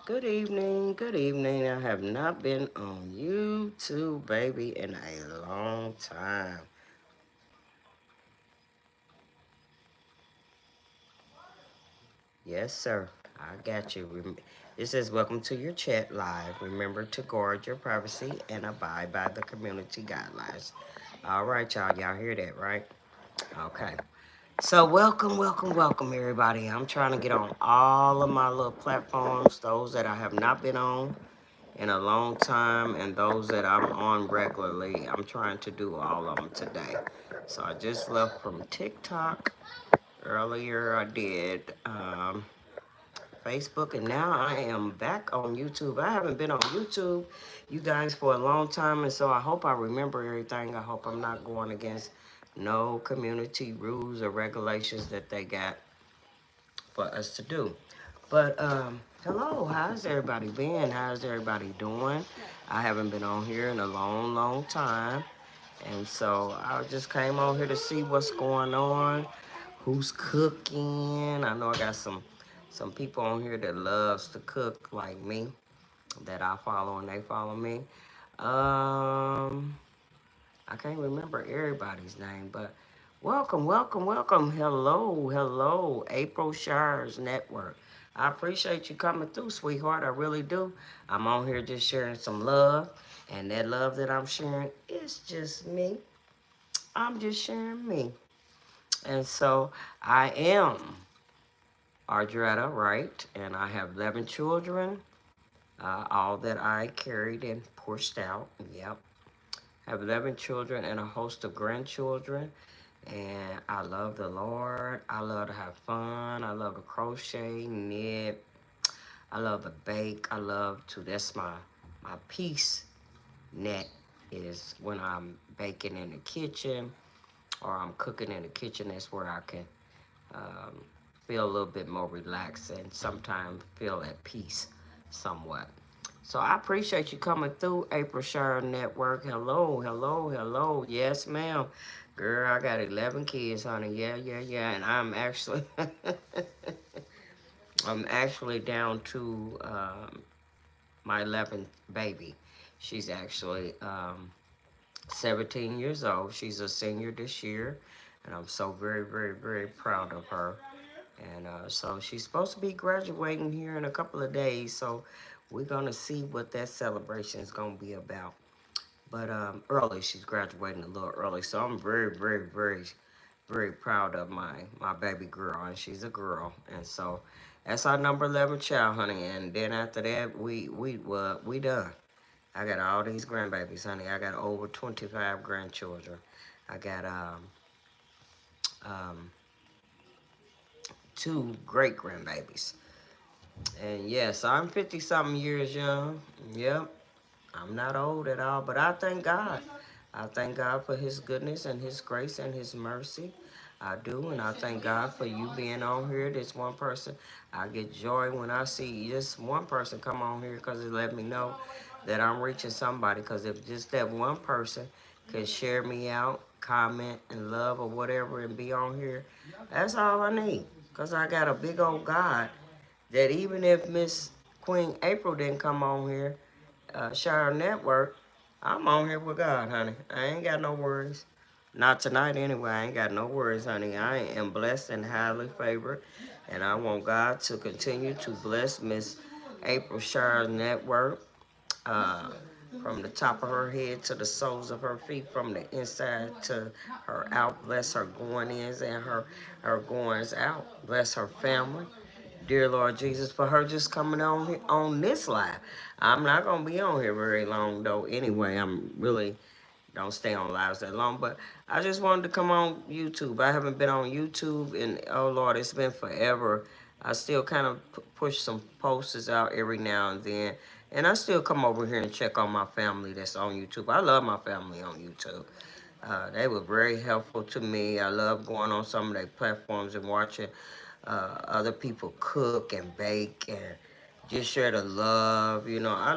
Good evening, good evening. I have not been on YouTube, baby, in a long time. Yes, sir. I got you. It says, welcome to your chat live. Remember to guard your privacy and abide by the community guidelines. All right, y'all. Y'all hear that, right? Okay. So, welcome, everybody. I'm trying to get on all of my little platforms, those that I have not been on in a long time, and those that I'm on regularly. I'm trying to do all of them today. So I just left from TikTok earlier. I did Facebook, and now I am back on YouTube. I haven't been on YouTube, you guys, for a long time, and so I hope I remember everything. I hope I'm not going against no community rules or regulations that they got for us to do. But hello, how's everybody been? How's everybody doing? I haven't been on here in a long time, and so I just came on here to see what's going on, who's cooking. I know I got some people on here that loves to cook like me, that I follow and they follow me. Um, I can't remember everybody's name, but welcome. Hello, April Shires Network. I appreciate you coming through, sweetheart. I really do. I'm on here just sharing some love, and that love that I'm sharing is just me. I'm just sharing me. And so I am Audrettea Wright, and I have 11 children, all that I carried and pushed out. Yep. I have 11 children and a host of grandchildren. And I love the Lord. I love to have fun. I love to crochet, knit. I love to bake. That's my peace net is when I'm baking in the kitchen or I'm cooking in the kitchen. That's where I can um, feel a little bit more relaxed and sometimes feel at peace somewhat. So I appreciate you coming through, April Shire Network. Hello. Yes, ma'am. Girl, I got 11 kids, honey. Yeah. And I'm actually down to my 11th baby. She's actually 17 years old. She's a senior this year, and I'm so very proud of her. And so she's supposed to be graduating here in a couple of days. So we're gonna see what that celebration is gonna be about. But early, she's graduating a little early. So I'm very proud of my baby girl, and she's a girl. And so that's our number 11 child, honey. And then after that, we done. I got all these grandbabies, honey. I got over 25 grandchildren. I got um, two great grandbabies. And yes, I'm 50 something years young. Yep, I'm not old at all, but I thank God. I thank God for His goodness and His grace and His mercy. I do, and I thank God for you being on here. This one person, I get joy when I see just one person come on here because it let me know that I'm reaching somebody. Because if just that one person could share me out, comment and love or whatever and be on here, that's all I need. Because I got a big old God that even if Miss Queen April didn't come on here, Shire Network, I'm on here with God, honey. I ain't got no worries. Not tonight, anyway. I ain't got no worries, honey. I am blessed and highly favored, and I want God to continue to bless Miss April Shire Network, uh, from the top of her head to the soles of her feet, from the inside to her out. Bless her going ins and her goings out. Bless her family. Dear Lord Jesus, for her just coming on this live. I'm not gonna be on here very long though. Anyway, I'm really don't stay on lives that long, but I just wanted to come on YouTube. I haven't been on YouTube, and oh Lord, it's been forever. I still kind of push some posters out every now and then, and I still come over here and check on my family that's on YouTube. I love my family on YouTube. They were very helpful to me. I love going on some of their platforms and watching other people cook and bake and just share the love. I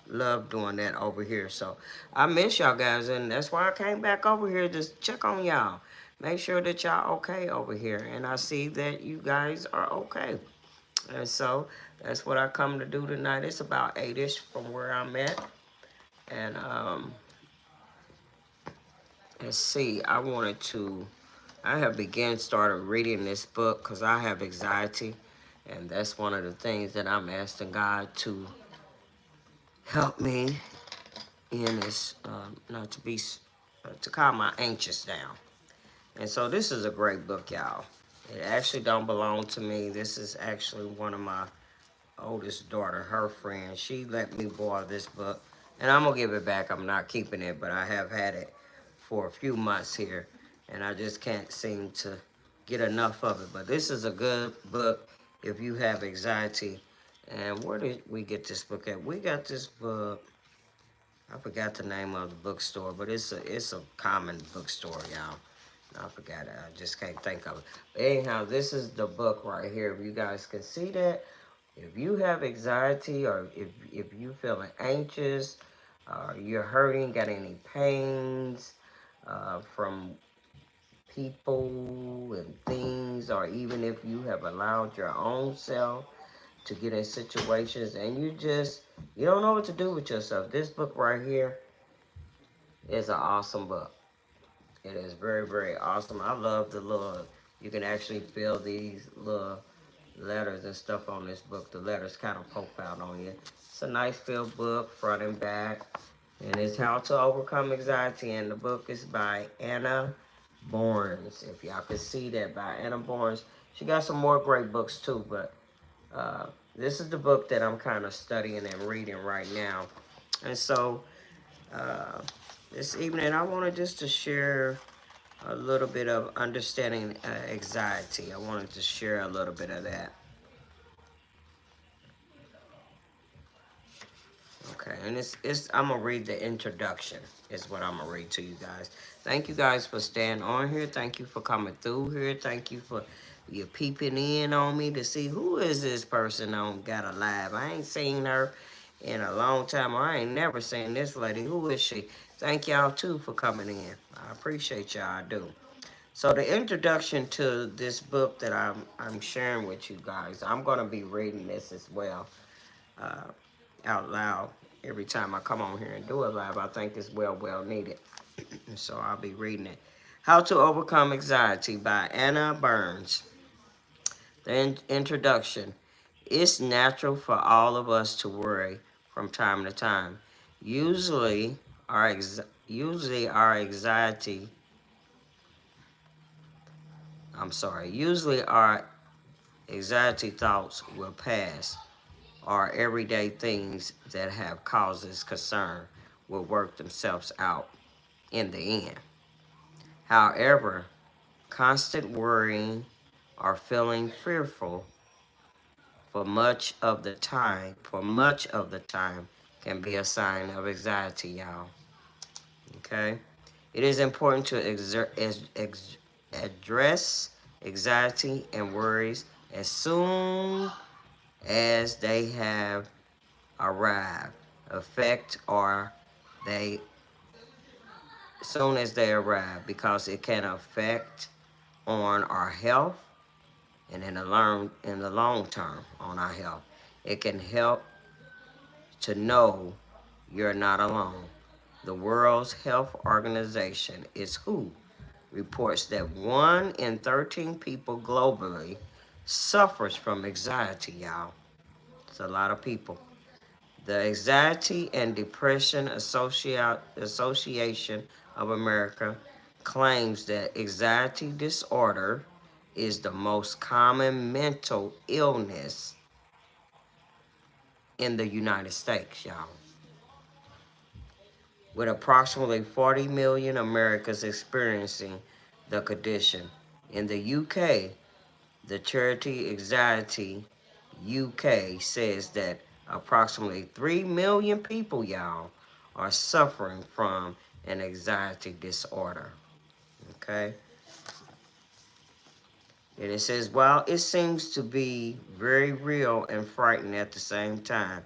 love doing that over here. So I miss y'all guys, and that's why I came back over here to check on y'all. Make sure that y'all okay over here, and I see that you guys are okay. And so that's what I come to do tonight. It's about 8-ish from where I'm at. And let's see, I have started reading this book because I have anxiety. And that's one of the things that I'm asking God to help me in is not to be, to calm my anxious down. And so this is a great book, y'all. It actually don't belong to me. This is actually one of my oldest daughter, her friend. She let me borrow this book. And I'm going to give it back. I'm not keeping it, but I have had it for a few months here. And I just can't seem to get enough of it. But this is a good book if you have anxiety. And where did we get this book at? We got this book. I forgot the name of the bookstore, but it's a common bookstore, y'all. I forgot it. I just can't think of it. But anyhow, this is the book right here. If you guys can see that, if you have anxiety or if you feeling anxious, you're hurting, got any pains from people and things, or even if you have allowed your own self to get in situations and you don't know what to do with yourself, this book right here is an awesome book. It is very, very awesome. I love the little, you can actually feel these little letters and stuff on this book. The letters kind of poke out on you. It's a nice filled book, front and back. And it's How to Overcome Anxiety. And the book is by Anna Borns. If y'all can see that, by Anna Borns. She got some more great books too, but this is the book that I'm kind of studying and reading right now. And so this evening I wanted just to share a little bit of understanding anxiety. I wanted to share a little bit of that. Okay, and I'm gonna read the introduction. Is what I'm gonna read to you guys. Thank you guys for staying on here. Thank you for coming through here. Thank you for you peeping in on me to see who is this person on Got a Live. I ain't seen her in a long time. I ain't never seen this lady. Who is she? Thank y'all too for coming in. I appreciate y'all. I do. So the introduction to this book that I'm sharing with you guys, I'm gonna be reading this as well. Out loud every time I come on here and do it live. I think it's well needed. So I'll be reading it. How to Overcome Anxiety by Anna Burns. The introduction. It's natural for all of us to worry from time to time. Usually our anxiety, usually our anxiety thoughts will pass. Or everyday things that have causes concern will work themselves out in the end. However, constant worrying or feeling fearful for much of the time can be a sign of anxiety, y'all. Okay? It is important to address anxiety and worries as soon as they have arrived. Affect or they soon as they arrive, because it can affect on our health and in the long term on our health. It can help to know you're not alone. The World Health Organization is WHO reports that 1 in 13 people globally suffers from anxiety, y'all. It's a lot of people. The Anxiety and Depression Association of America claims that anxiety disorder is the most common mental illness in the United States, y'all. With approximately 40 million Americans experiencing the condition. In the UK, the charity Anxiety UK says that approximately 3 million people, y'all, are suffering from an anxiety disorder. Okay? And it says, while it seems to be very real and frightening at the same time,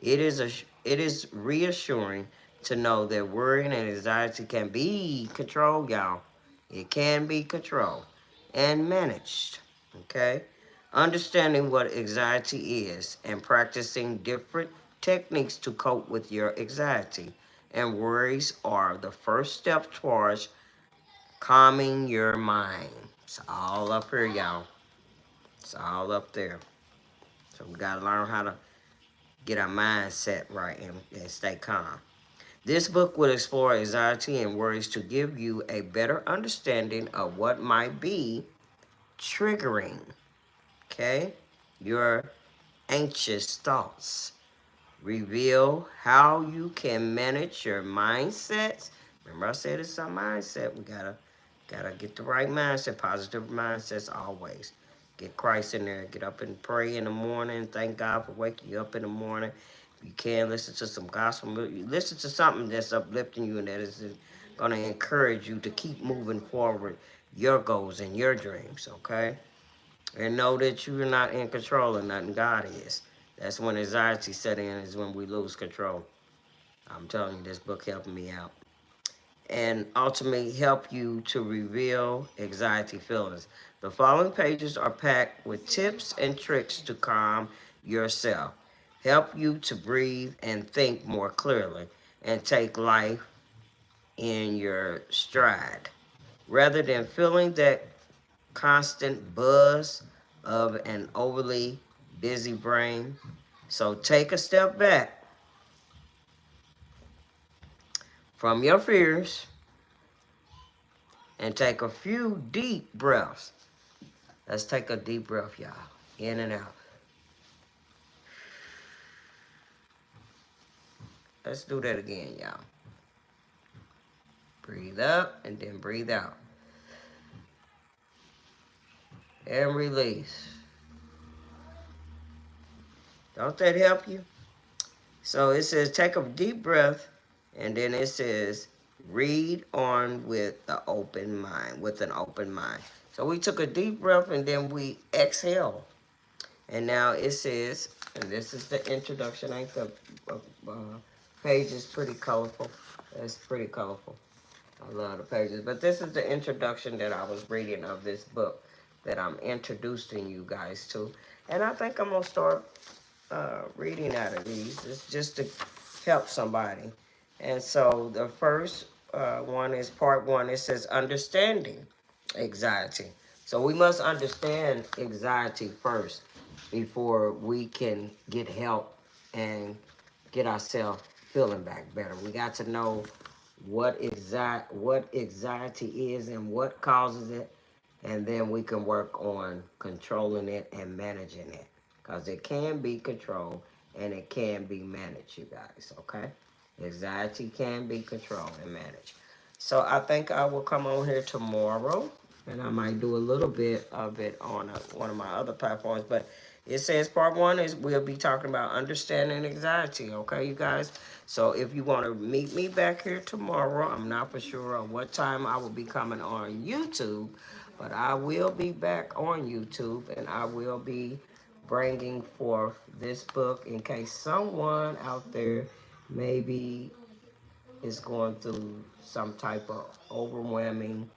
it is reassuring to know that worry and anxiety can be controlled, y'all. It can be controlled and managed. Okay? Understanding what anxiety is and practicing different techniques to cope with your anxiety and worries are the first step towards calming your mind. It's all up here, y'all. It's all up there. So we gotta learn how to get our mindset right and stay calm. This book will explore anxiety and worries to give you a better understanding of what might be triggering, okay, your anxious thoughts. Reveal how you can manage your mindsets. Remember I said it's a mindset. We gotta get the right mindset, positive mindsets always. Get Christ in there. Get up and pray in the morning. Thank God for waking you up in the morning. If you can, listen to some gospel. Listen to something that's uplifting you and that is going to encourage you to keep moving forward your goals and your dreams, okay? And know that you're not in control of nothing. God is. That's when anxiety set in, is when we lose control. I'm telling you, this book helped me out. And ultimately help you to reveal anxiety feelings. The following pages are packed with tips and tricks to calm yourself, help you to breathe and think more clearly, and take life in your stride. Rather than feeling that constant buzz of an overly busy brain. So take a step back from your fears and take a few deep breaths. Let's take a deep breath, y'all. In and out. Let's do that again, y'all. Breathe up and then breathe out. And release. Don't that help you? So it says take a deep breath, and then it says read on with the open mind, with an open mind. So we took a deep breath and then we exhale. And now it says, and this is the introduction. I think the page is pretty colorful. It's pretty colorful. I love the pages. But this is the introduction that I was reading of this book that I'm introducing you guys to. And I think I'm going to start reading out of these. It's just to help somebody. And so the first one is part one. It says understanding anxiety. So we must understand anxiety first before we can get help and get ourselves feeling back better. We got to know what anxiety is and what causes it, and then we can work on controlling it and managing it, because it can be controlled and it can be managed, you guys, okay? Anxiety can be controlled and managed. So I think I will come on here tomorrow, and I might do a little bit of it on one of my other platforms. But it says part one is we'll be talking about understanding anxiety, okay, you guys? So if you want to meet me back here tomorrow, I'm not for sure on what time I will be coming on YouTube, but I will be back on YouTube, and I will be bringing forth this book in case someone out there maybe is going through some type of overwhelming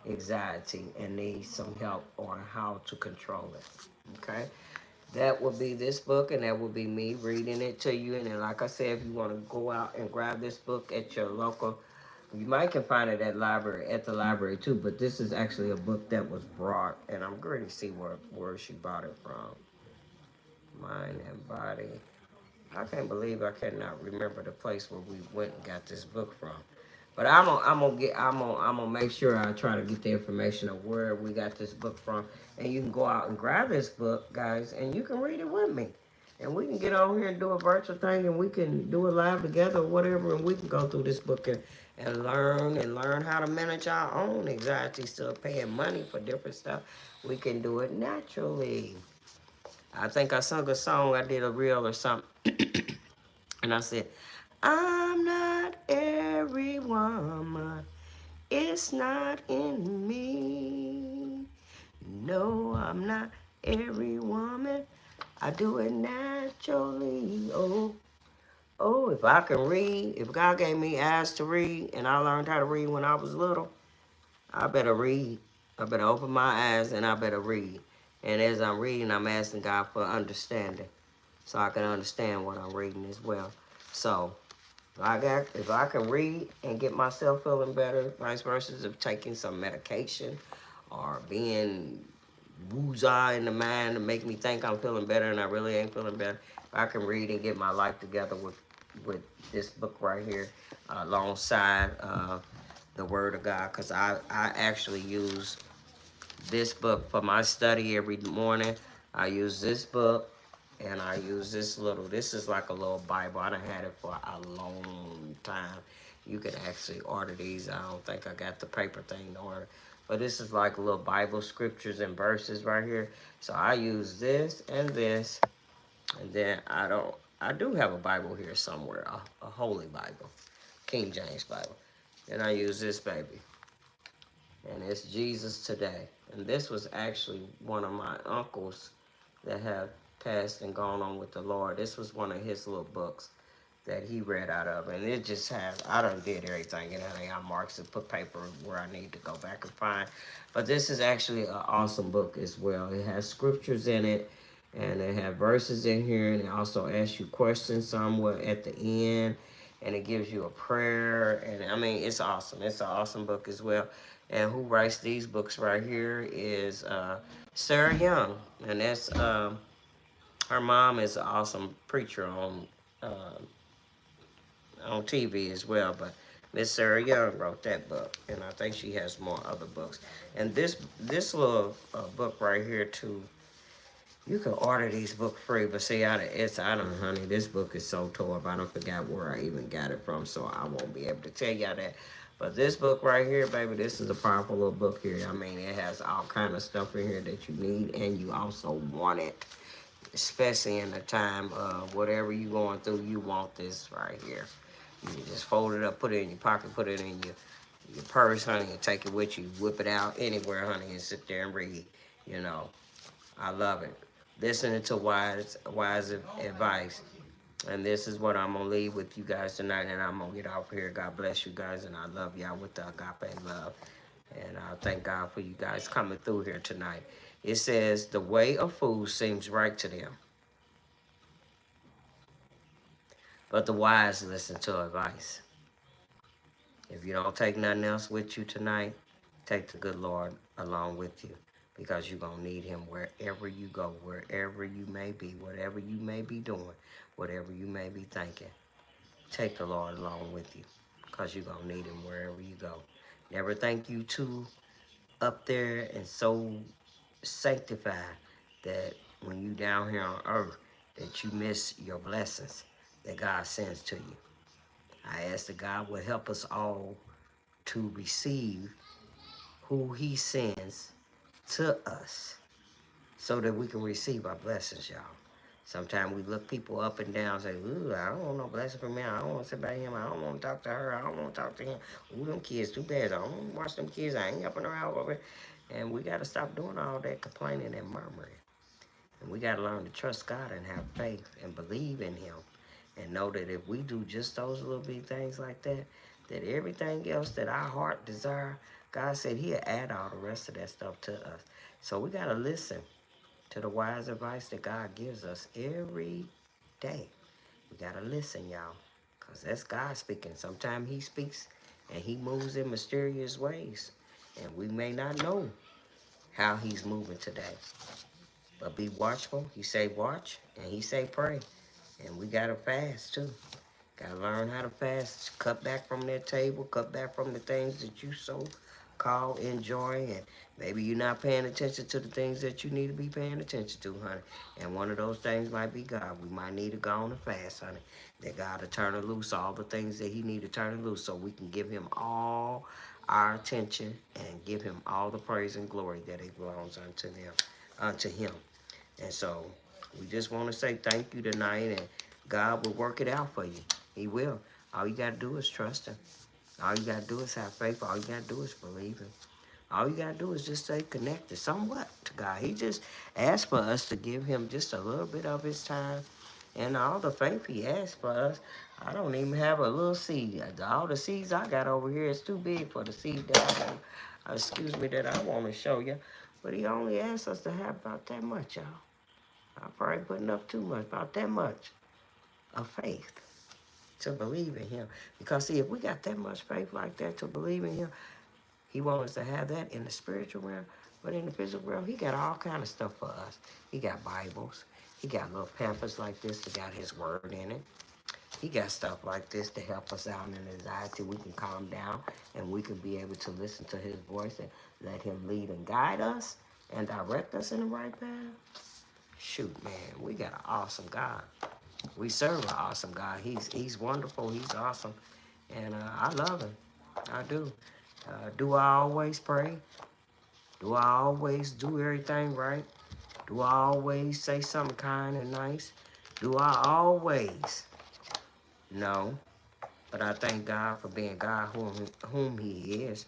anxiety and needs some help on how to control it. Okay? That will be this book, and that will be me reading it to you. And then, like I said, if you want to go out and grab this book at your local, you might can find it at the library too. But this is actually a book that was brought, and I'm going to see where she bought it from. Mind and Body. I can't believe I cannot remember the place where we went and got this book from. But I'm gonna make sure I try to get the information of where we got this book from, and you can go out and grab this book, guys, and you can read it with me, and we can get on here and do a virtual thing, and we can do it live together or whatever, and we can go through this book and learn how to manage our own anxiety, still paying money for different stuff. We can do it naturally. I think I sung a song, I did a reel or something, and I said, I'm not every woman, it's not in me. No, I'm not every woman, I do it naturally. Oh, if I can read, if God gave me eyes to read, and I learned how to read when I was little, I better read. I better open my eyes and I better read. And as I'm reading, I'm asking God for understanding, so I can understand what I'm reading as well. So if I can read and get myself feeling better, vice versa, of taking some medication or being woozah in the mind to make me think I'm feeling better and I really ain't feeling better. If I can read and get my life together with this book right here, alongside the Word of God, because I actually use this book for my study every morning. I use this book, and I use this is like a little Bible. I done had it for a long time. You can actually order these. I don't think I got the paper thing to order. But this is like a little Bible scriptures and verses right here. So I use this and this, and then I do have a Bible here somewhere, a Holy Bible, King James Bible. And I use this baby, and it's Jesus Today. And this was actually one of my uncles that have passed and gone on with the Lord. This was one of his little books that he read out of, and it just has, I done did everything in it. I marks and put paper where I need to go back and find. But this is actually an awesome book as well. It has scriptures in it, and it has verses in here, and it also asks you questions somewhere at the end, and it gives you a prayer, and I mean, it's awesome. It's an awesome book as well. And who writes these books right here is Sarah Young, and that's her mom is an awesome preacher on TV as well. But Miss Sarah Young wrote that book, and I think she has more other books. And this little book right here too, you can order these books free. But see, I don't, honey, this book is so tore up. I don't forgot where I even got it from, so I won't be able to tell y'all that. But this book right here, baby, this is a powerful little book here. I mean, it has all kind of stuff in here that you need, and you also want it, especially in the time of whatever you're going through. You want this right here. You can just fold it up, put it in your pocket, put it in your purse, honey, and take it with you. Whip it out anywhere, honey, and sit there and read. You know, I love it. Listening to wise advice. And this is what I'm going to leave with you guys tonight, and I'm going to get off here. God bless you guys, and I love y'all with the agape love. And I thank God for you guys coming through here tonight. It says, the way of fools seems right to them, but the wise listen to advice. If you don't take nothing else with you tonight, take the good Lord along with you, because you're going to need him wherever you go, wherever you may be, whatever you may be doing, whatever you may be thinking. Take the Lord along with you, because you're going to need him wherever you go. Never think you too up there and so sanctified that when you down here on earth that you miss your blessings that God sends to you. I ask that God will help us all to receive who he sends to us so that we can receive our blessings, y'all. Sometimes we look people up and down and say, ooh, I don't want no blessing from him. I don't want to sit by him. I don't want to talk to her. I don't want to talk to him. Ooh, them kids too bad. I don't want to watch them kids. I ain't helping her out over it. And we got to stop doing all that complaining and murmuring. And we got to learn to trust God and have faith and believe in him. And know that if we do just those little big things like that, that everything else that our heart desire, God said he'll add all the rest of that stuff to us. So we got to listen to the wise advice that God gives us every day. We got to listen, y'all, because that's God speaking. Sometimes he speaks and he moves in mysterious ways. And we may not know how he's moving today. But be watchful. He say watch, and he say pray. And we got to fast, too. Got to learn how to fast. Cut back from that table. Cut back from the things that you so call enjoy. And maybe you're not paying attention to the things that you need to be paying attention to, honey. And one of those things might be God. We might need to go on and fast, honey. That God to turn it loose, all the things that he need to turn it loose, so we can give him all our attention and give him all the praise and glory that it belongs unto him. And so we just want to say thank you tonight, and God will work it out for you. He will. All you got to do is trust him. All you got to do is have faith. All you got to do is believe him. All you got to do is just stay connected somewhat to God. He just asked for us to give him just a little bit of his time and all the faith he asked for us. I don't even have a little seed. All the seeds I got over here is too big for the seed that I got, that I want to show you. But he only asks us to have about that much, y'all. I'm probably putting up too much, about that much of faith to believe in him. Because see, if we got that much faith like that to believe in him, he wants us to have that in the spiritual realm. But in the physical realm, he got all kind of stuff for us. He got Bibles. He got little pamphlets like this that got his word in it. He got stuff like this to help us out in anxiety. We can calm down and we can be able to listen to his voice and let him lead and guide us and direct us in the right path. Shoot, man, we got an awesome God. We serve an awesome God. He's wonderful. He's awesome. And I love him. I do. Do I always pray? Do I always do everything right? Do I always say something kind and nice? Do I always? No. But I thank God for being God whom he is.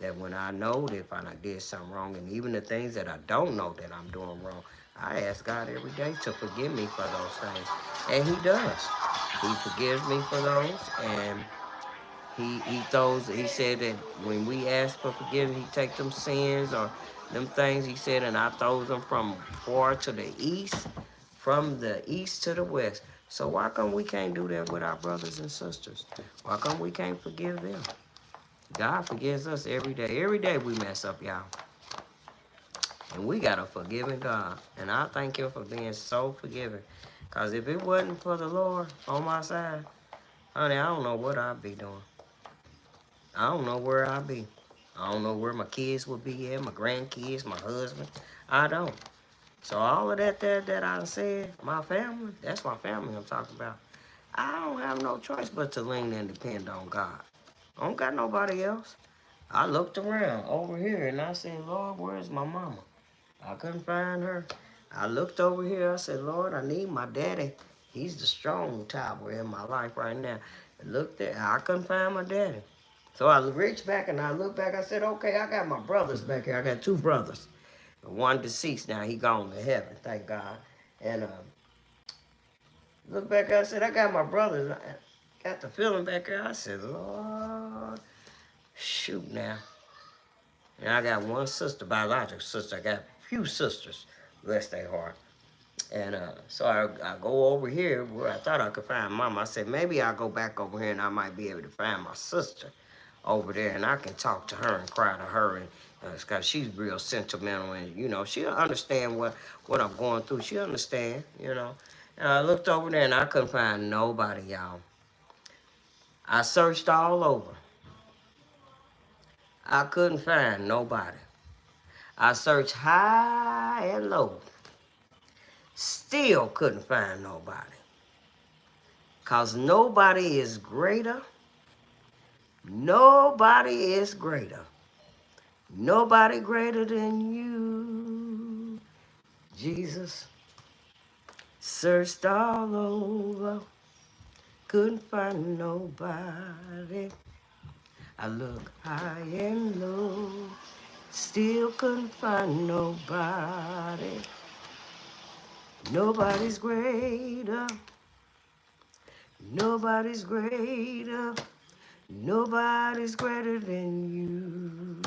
That when I know that if I did something wrong, and even the things that I don't know that I'm doing wrong, I ask God every day to forgive me for those things. And he does. He forgives me for those. And he said that when we ask for forgiveness, he take them sins or them things, he said, and I throws them from far to the east, from the east to the west. So why come we can't do that with our brothers and sisters? Why come we can't forgive them? God forgives us every day. Every day we mess up, y'all. And we got a forgiving God. And I thank him for being so forgiving. Because if it wasn't for the Lord on my side, honey, I don't know what I'd be doing. I don't know where I'd be. I don't know where my kids would be at, my grandkids, my husband. I don't. So all of that I said, my family, that's my family I'm talking about. I don't have no choice but to lean and depend on God. I don't got nobody else. I looked around over here and I said, Lord, where's my mama? I couldn't find her. I looked over here, I said, Lord, I need my daddy. He's the strong tower in my life right now. I looked there, I couldn't find my daddy. So I reached back and I looked back, I said, okay, I got my brothers back here. I got two brothers. One deceased now, he gone to heaven, thank God. And look back, I said, I got my brothers. I got the feeling back there. I said, Lord, shoot now. And I got one sister, biological sister. I got a few sisters, bless their heart. And so I go over here where I thought I could find Mama. I said, maybe I'll go back over here and I might be able to find my sister over there. And I can talk to her and cry to her. And because she's real sentimental. And, you know, she'll understand what I'm going through. She'll understand, you know. And I looked over there and I couldn't find nobody, y'all. I searched all over. I couldn't find nobody. I searched high and low. Still couldn't find nobody. Because nobody is greater. Nobody is greater. Nobody greater than you, Jesus. Searched all over. Couldn't find nobody. I looked high and low. Still couldn't find nobody. Nobody's greater. Nobody's greater. Nobody's greater than you.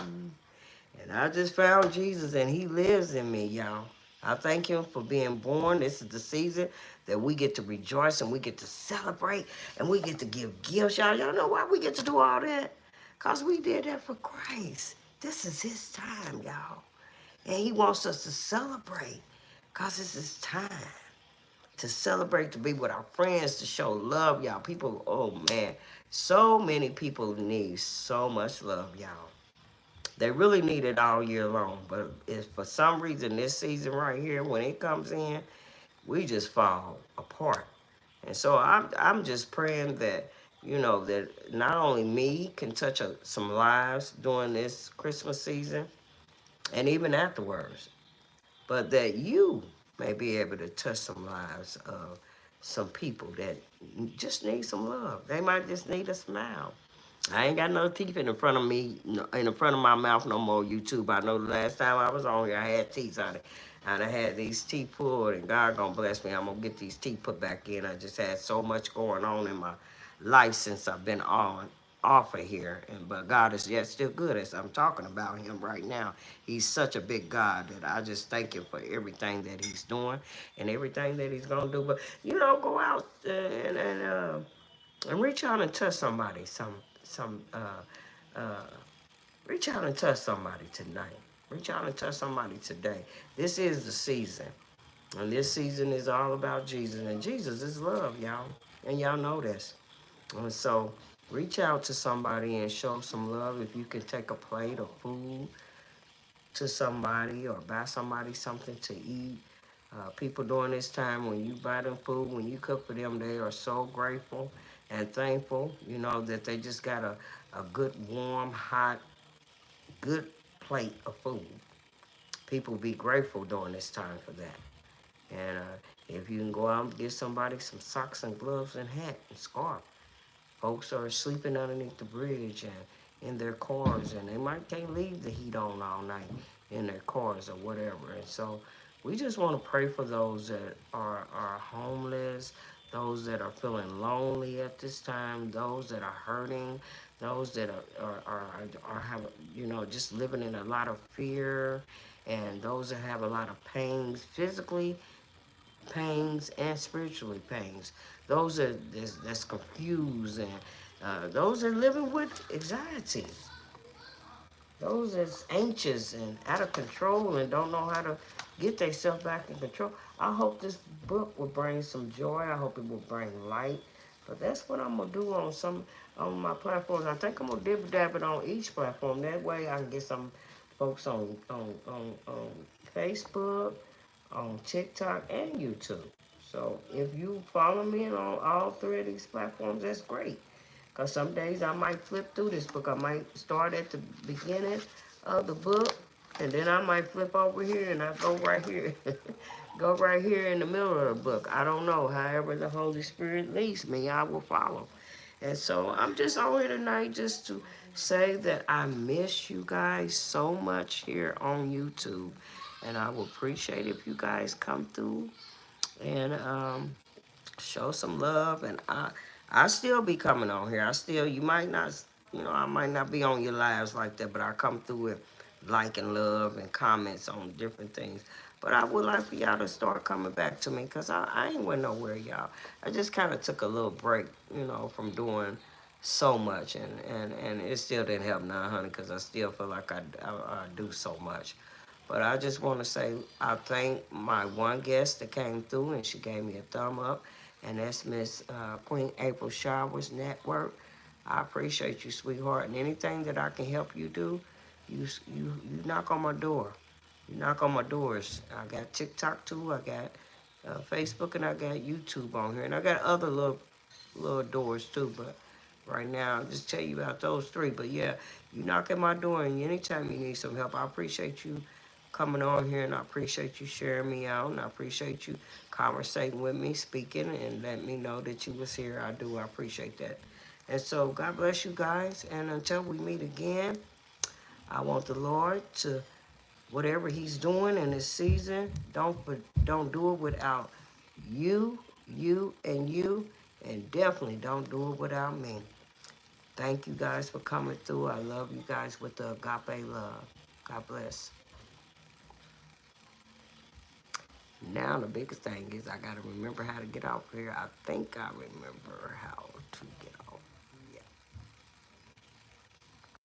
And I just found Jesus and he lives in me, y'all. I thank him for being born. This is the season that we get to rejoice and we get to celebrate and we get to give gifts, y'all. Y'all know why we get to do all that? Because we did that for Christ. This is his time, y'all. And he wants us to celebrate because it's his time to celebrate, to be with our friends, to show love, y'all. People, oh man, so many people need so much love, y'all. They really need it all year long, but if for some reason this season right here, when it comes in, we just fall apart. And so I'm just praying that, you know, that not only me can touch some lives during this Christmas season and even afterwards, but that you may be able to touch some lives of some people that just need some love. They might just need a smile. I ain't got no teeth in the front of me, in the front of my mouth no more, YouTube. I know the last time I was on here, I had teeth on it. And I had these teeth pulled, and God gonna bless me. I'm gonna get these teeth put back in. I just had so much going on in my life since I've been on off of here, but God is yet still good as I'm talking about him right now. He's such a big God that I just thank him for everything that he's doing and everything that he's gonna do. But go out and reach out and touch somebody. Uh, Reach out and touch somebody tonight. Reach out and touch somebody today. This is the season. And this season is all about Jesus. And Jesus is love, y'all. And y'all know this. And so reach out to somebody and show some love. If you can take a plate of food to somebody or buy somebody something to eat. People during this time, when you buy them food, when you cook for them, they are so grateful and thankful, that they just got a good, warm, hot, good plate of food. People be grateful during this time for that. And if you can go out and get somebody some socks and gloves and hat and scarf. Folks are sleeping underneath the bridge and in their cars, and they might can't leave the heat on all night in their cars or whatever. And so we just want to pray for those that are homeless, those that are feeling lonely at this time, those that are hurting, those that are having, just living in a lot of fear, and those that have a lot of pains physically, pains and spiritually pains. Those that's confused, and those that are living with anxiety. Those that's anxious and out of control and don't know how to get themselves back in control. I hope this book will bring some joy. I hope it will bring light. But that's what I'm gonna do on my platforms. I think I'm gonna dib dab it on each platform. That way I can get some folks on Facebook, on TikTok, and YouTube. So if you follow me on all three of these platforms, that's great. Because some days I might flip through this book. I might start at the beginning of the book, and then I might flip over here and I go right here. Go right here in the middle of the book. I don't know. However the Holy Spirit leads me, I will follow. And so I'm just on here tonight just to say that I miss you guys so much here on YouTube. And I will appreciate if you guys come through and show some love. And I still be coming on here. You might not, I might not be on your lives like that, but I come through with like and love and comments on different things. But I would like for y'all to start coming back to me, because I ain't went nowhere, y'all. I just kind of took a little break, from doing so much, and it still didn't help now, honey, because I still feel like I do so much. But I just want to say I thank my one guest that came through and she gave me a thumb up, and that's Miss Queen April Showers Network. I appreciate you, sweetheart, and anything that I can help you do, you knock on my door. You knock on my doors. I got TikTok too. I got Facebook, and I got YouTube on here, and I got other little doors too. But right now, I'll just tell you about those three. But yeah, you knock at my door, and anytime you need some help, I appreciate you coming on here, and I appreciate you sharing me out, and I appreciate you conversating with me, speaking, and letting me know that you was here. I do. I appreciate that. And so God bless you guys. And until we meet again, I want the Lord to, whatever he's doing in this season, don't do it without you, and you, and definitely don't do it without me. Thank you guys for coming through. I love you guys with the agape love. God bless. Now the biggest thing is I gotta remember how to get off here. I think I remember how to get